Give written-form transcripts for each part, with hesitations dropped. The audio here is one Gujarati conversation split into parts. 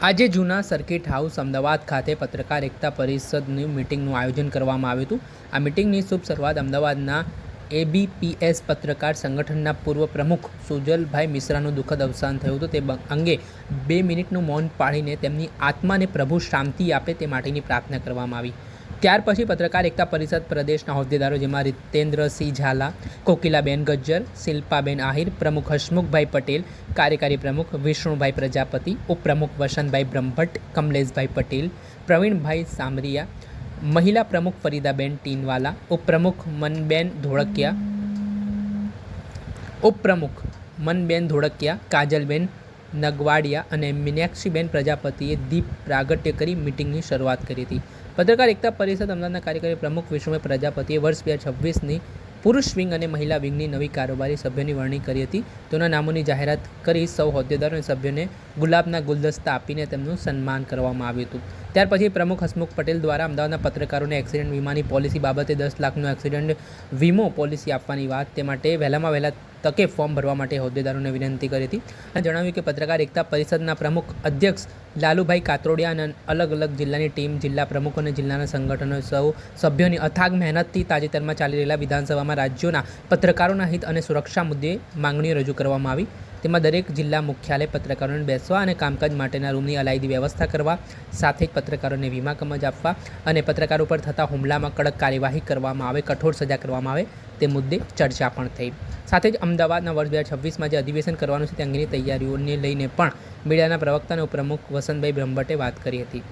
આજે જૂના સર્કિટ હાઉસ અમદાવાદ ખાતે પત્રકાર એકતા પરિષદની મિટિંગનું આયોજન કરવામાં આવ્યું હતું। આ મિટિંગની શુભ શરૂઆત અમદાવાદના એબીપીએસ પત્રકાર સંગઠનના પૂર્વ પ્રમુખ સુજલભાઈ મિશ્રાનું દુઃખદ અવસાન થયું હતું। તે અંગે 2 મિનિટનું મૌન પાળીને તેમની આત્માને પ્રભુ શાંતિ આપે તે માટેની પ્રાર્થના કરવામાં આવી। ત્યાર પછી પત્રકાર એકતા પરિષદ પ્રદેશના હોદ્દેદારો જેમાં રીતેન્દ્રસિંહ ઝાલા, કોકિલાબેન ગજ્જર, શિલ્પાબેન આહિર, પ્રમુખ હસમુખભાઈ પટેલ, કાર્યકારી પ્રમુખ વિષ્ણુભાઈ પ્રજાપતિ, ઉપપ્રમુખ વસંતભાઈ બ્રહ્મભટ્ટ, કમલેશભાઈ પટેલ, પ્રવીણભાઈ સામરિયા, મહિલા પ્રમુખ ફરીદાબેન ટીનવાલા, ઉપપ્રમુખ મનબેન ધોળકિયા, કાજલબેન નગવાડિયા અને મીનાક્ષીબેન પ્રજાપતિએ દીપ પ્રાગટ્ય કરી મિટિંગની શરૂઆત કરી હતી। પત્રકાર એકતા પરિષદ અમદાવાદના કાર્યકારી પ્રમુખ વિષ્ણુભાઈ પ્રજાપતિએ વર્ષ 2026ની પુરુષ વિંગ અને મહિલા વિંગની નવી કારોબારી સભ્યોની વરણી કરી હતી। તેના નામોની જાહેરાત કરી સૌ હોદ્દેદારો અને સભ્યોને ગુલાબના ગુલદસ્તા આપીને તેમનું સન્માન કરવામાં આવ્યું હતું। ત્યાર પછી પ્રમુખ હસમુખ પટેલ દ્વારા અમદાવાદના પત્રકારોને એક્સિડન્ટ વીમાની પોલિસી બાબતે 10 લાખનો એક્સિડન્ટ વીમો પોલિસી આપવાની વાત તે માટે વહેલામાં વહેલા તકે ફોર્મ ભરવા માટે હોદ્દેદારોને વિનંતી કરી હતી અને જણાવ્યું કે પત્રકાર એકતા પરિષદના પ્રમુખ અધ્યક્ષ લાલુભાઈ કાતરોડિયા અને અલગ અલગ જિલ્લાની ટીમ, જિલ્લા પ્રમુખો અને જિલ્લાના સંગઠનો સૌ સભ્યોની અથાગ મહેનતથી તાજેતરમાં ચાલી રહેલા વિધાનસભામાં રાજ્યોના પત્રકારોના હિત અને સુરક્ષા મુદ્દે માંગણીઓ રજૂ કરવામાં આવી। તેમાં દરેક જિલ્લા મુખ્યાલય પત્રકારોને બેસવા અને કામકાજ માટેના રૂમની અલાયદી વ્યવસ્થા કરવા, સાથે જ પત્રકારોને વીમા કવચ આપવા અને પત્રકારો પર થતા હુમલામાં કડક કાર્યવાહી કરવામાં આવે, કઠોર સજા કરવામાં આવે તે મુદ્દે ચર્ચા પણ થઈ। સાથે જ અમદાવાદના વર્ષ 2026માં જે અધિવેશન કરવાનું છે તે અંગેની તૈયારીઓને લઈને પણ મીડિયાના પ્રવક્તા અને ઉપપ્રમુખ વસંતભાઈ બ્રહ્મભટ્ટે વાત કરી હતી।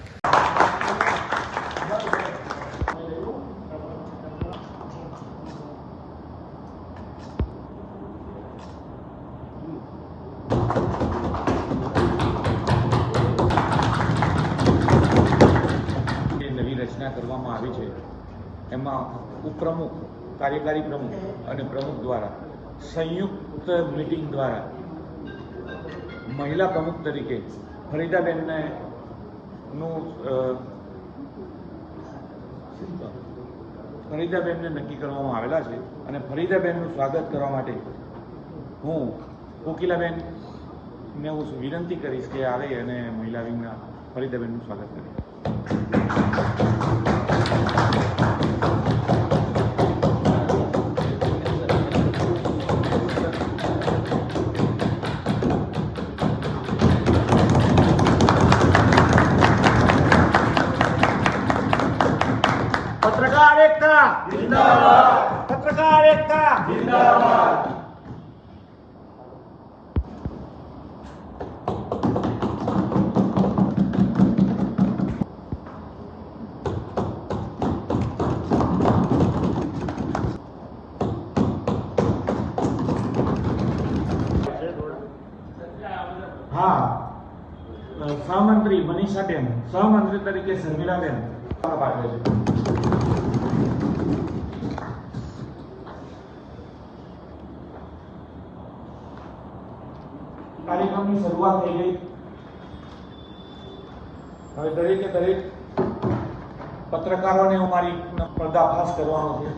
નવી રચના કરવામાં આવી છે, એમાં ઉપપ્રમુખ, કાર્યકારી પ્રમુખ અને પ્રમુખ દ્વારા સંયુક્ત મિટિંગ દ્વારા મહિલા પ્રમુખ તરીકે ફરીદાબેનને નક્કી કરવામાં આવેલા છે અને ફરીદાબેનનું સ્વાગત કરવા માટે હું કોકિલાબેનને વિનંતી કરીશ કે આવે અને મહિલા વિંગના ફરીદાબેનનું સ્વાગત કરે। पत्रकार एकता जिंदाबाद, पत्रकार एकता जिंदाबाद। हाँ, सहमंत्री मनीषाबेन, सहमंत्री तरीके शर्मिलाबेन पाठवे છે। કાર્યક્રમની શરૂઆત થઈ ગઈ। હવે દરેકે દરેક પત્રકારોને અમારી પર્દાફાશ કરવાનો છે।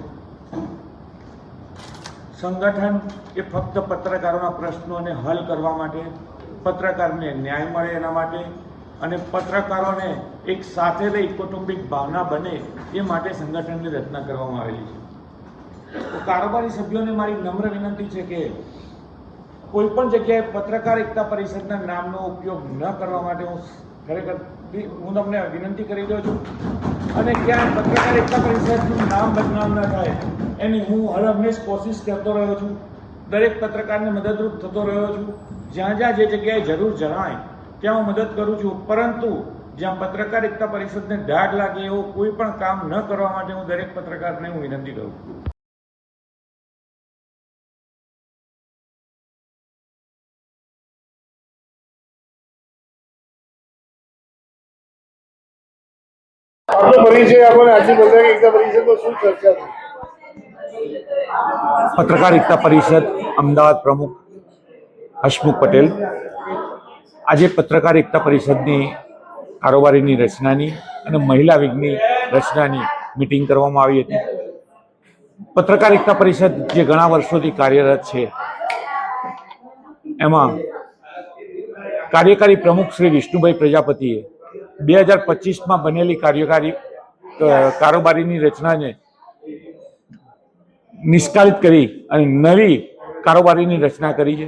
સંગઠન એ ફક્ત પત્રકારોના પ્રશ્નોને હલ કરવા માટે, પત્રકારને ન્યાય મળે એના માટે અને પત્રકારોને એક સાથે લઈ કૌટુંબિક ભાવના બને એ માટે સંગઠનની રચના કરવામાં આવેલી છે। તો કારોબારી સભ્યોને મારી નમ્ર વિનંતી છે કે કોઈ પણ જગ્યાએ પત્રકાર એકતા પરિષદના નામનો ઉપયોગ ન કરવા માટે હું તમને વિનંતી કરી રહ્યો છું અને ક્યાં પત્રકાર એકતા પરિષદનું નામ બદનામ ન થાય એની હું હરહંમેશ કોશિશ કરતો રહ્યો છું। દરેક પત્રકારને મદદરૂપ થતો રહ્યો છું। જ્યાં જ્યાં જે જગ્યાએ જરૂર જણાય ત્યાં હું મદદ કરું છું, પરંતુ જ્યાં પત્રકાર એકતા પરિષદને ડાઘ લાગે એવું કોઈ પણ કામ ન કરવા માટે હું દરેક પત્રકારને હું વિનંતી કરું છું। પત્રકાર એકતા પરિષદ અમદાવાદ પ્રમુખ હસમુખ પટેલ। આજે પત્રકાર એકતા પરિષદની કારોબારીની રચનાની અને મહિલા વિંગની રચનાની મીટિંગ કરવામાં આવી હતી। પત્રકાર એકતા પરિષદ જે ઘણા વર્ષોથી કાર્યરત છે એમાં કાર્યકારી પ્રમુખ શ્રી વિષ્ણુભાઈ પ્રજાપતિએ 2025માં બનેલી કારોબારીની રચનાને નિષ્કાળિત કરી અને નવી કારોબારીની રચના કરી છે.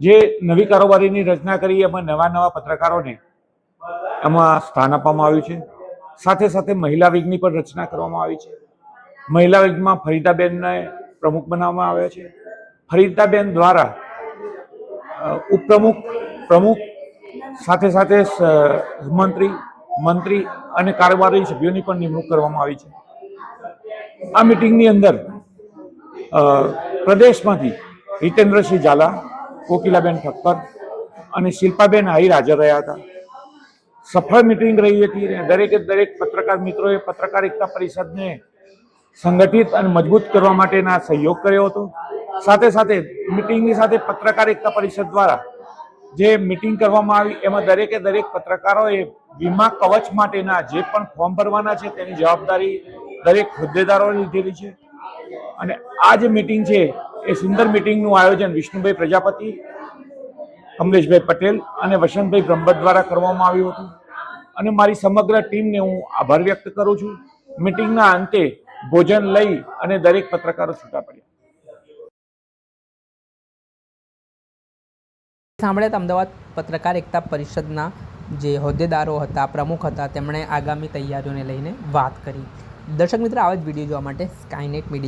જે નવી કારોબારીની રચના કરી એમાં નવા પત્રકારોને એમાં સ્થાન આપવામાં આવ્યું છે. સાથે સાથે મહિલા વિંગની પણ રચના કરવામાં આવી છે. મહિલા વિંગમાં ફરીદાબેનને પ્રમુખ બનાવવામાં આવ્યા છે. ફરીદાબેન દ્વારા ઉપપ્રમુખ, પ્રમુખ, સાથે સાથે મંત્રી અને કારોબારી સભ્યોની પણ નિમણૂક કરવામાં આવી છે. આ મિટિંગની અંદર પ્રદેશમાંથી હિતેન્દ્રસિંહ ઝાલા, કોકિલાબેન ઠક્કર અને શિલ્પાબેન આહિર હાજર રહ્યા હતા. સફળ મિટિંગ રહી હતી. દરેક પત્રકાર મિત્રોએ પત્રકાર એકતા પરિષદને સંગઠિત અને મજબૂત કરવા માટેના સહયોગ કર્યો હતો. સાથે સાથે મિટિંગની સાથે પત્રકાર એકતા પરિષદ દ્વારા જે મિટિંગ કરવામાં આવી એમાં દરેક પત્રકારોએ વીમા કવચ માટેના જે પણ ફોર્મ ભરવાના છે તેની જવાબદારી દરેક હોદ્દેદારોએ લીધેલી છે. અને આ જે મિટિંગ છે એ સુંદર મિટિંગનું આયોજન વિષ્ણુભાઈ પ્રજાપતિ, કમલેશભાઈ પટેલ અને વસંતભાઈ બ્રહ્મભટ્ટ દ્વારા કરવામાં આવ્યું હતું. અને મારી સમગ્ર ટીમને હું આભાર વ્યક્ત કરું છું. મિટિંગના અંતે ભોજન લઈ અને દરેક પત્રકારો છૂટા પડ્યા. સાંભળ્યા હતા અમદાવાદ પત્રકાર એકતા પરિષદના જે હોદ્દેદારો હતા, પ્રમુખ હતા, તેમણે આગામી તૈયારીઓને લઈને વાત કરી. દર્શક મિત્રો, આવા જ વિડીયો જોવા માટે સ્કાયનેટ મીડિયા